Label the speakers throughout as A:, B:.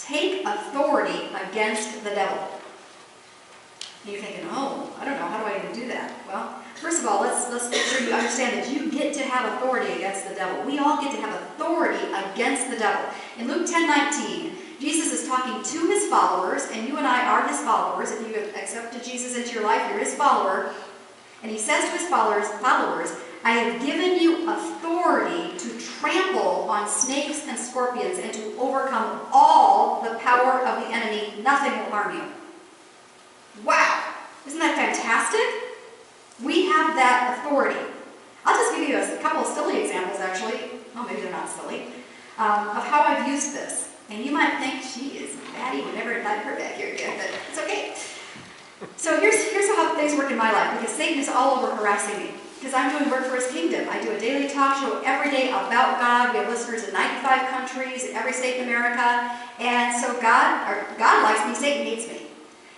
A: take authority against the devil. And you're thinking, oh, I don't know, how do I even do that? Well, first of all, let's make sure you understand that you get to have authority against the devil. We all get to have authority against the devil. In Luke 10:19, Jesus is talking to his followers, and you and I are his followers. If you have accepted Jesus into your life, you're his follower. And he says to his followers, I have given you authority to trample on snakes and scorpions and to overcome all the power of the enemy. Nothing will harm you. Wow! Isn't that fantastic? We have that authority. I'll just give you a couple of silly examples, actually. Oh, maybe they're not silly. Of how I've used this. And you might think, she is batty, we never invited her back here again, but it's okay. So here's how things work in my life, because Satan is all over harassing me. Because I'm doing work for his kingdom. I do a daily talk show every day about God. We have listeners in 95 countries, every state in America. And so God likes me, Satan hates me.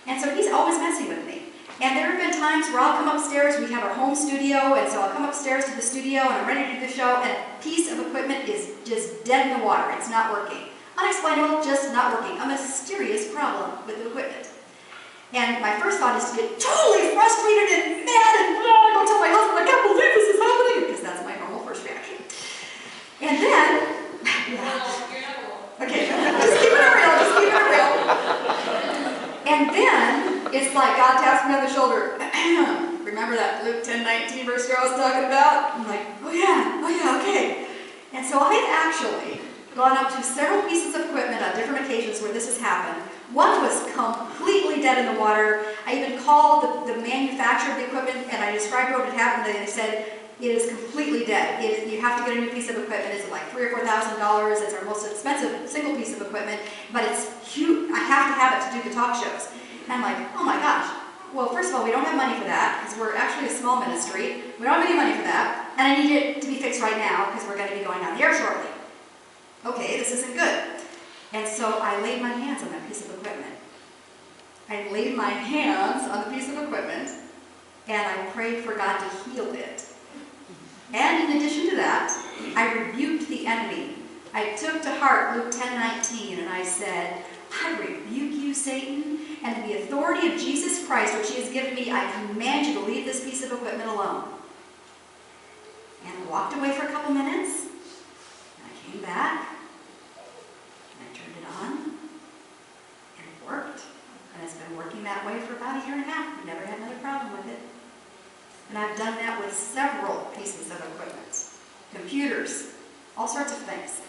A: And so he's always messing with me. And there have been times where I'll come upstairs, we have our home studio, and so I'll come upstairs to the studio and I'm ready to do the show, and a piece of equipment is just dead in the water. It's not working. Unexplainable, just not working. A mysterious problem with the equipment. And my first thought is to get totally frustrated and mad and go tell my husband, I can't believe this is happening, because that's my normal first reaction. And then, okay, just keep it real. And then, it's like God taps me on the shoulder. Remember that Luke 10:19 verse I was talking about? I'm like, oh yeah, okay. And so I've actually gone up to several pieces of equipment on different occasions where this has happened. One was completely dead in the water. I even called the manufacturer of the equipment and I described what had happened, and they said, it is completely dead. You have to get a new piece of equipment. It's like $3,000 or $4,000. It's our most expensive single piece of equipment, but it's huge. I have to have it to do the talk shows. And I'm like, oh my gosh. Well, first of all, we don't have money for that because we're actually a small ministry. We don't have any money for that, and I need it to be fixed right now because we're going to be going on the air shortly. Okay, this isn't good. And so I laid my hands on that piece of equipment. I laid my hands on the piece of equipment, and I prayed for God to heal it. And in addition to that, I rebuked the enemy. I took to heart Luke 10:19, and I said, I rebuke you, Satan, and in the authority of Jesus Christ, which he has given me, I command you to leave this piece of equipment alone. And I walked away for a couple minutes, and I came back, and I turned it on, and it worked. And it's been working that way for about 1.5 years. I've never had another problem with it. And I've done that with several pieces of equipment. Computers, all sorts of things.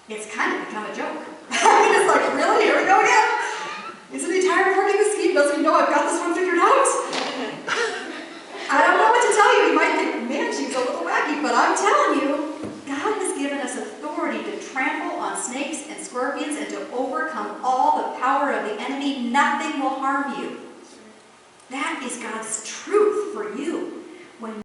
A: It's kind of become a joke. I mean, it's like, really? Here we go again? Isn't he tired of working the scheme? Doesn't he know I've got this one figured out? I don't know what to tell you. You might think, man, she's a little wacky, but I'm telling you, God has given us authority to trample on snakes and scorpions and to overcome all the power of the enemy. Nothing will harm you. That is God's truth for you. When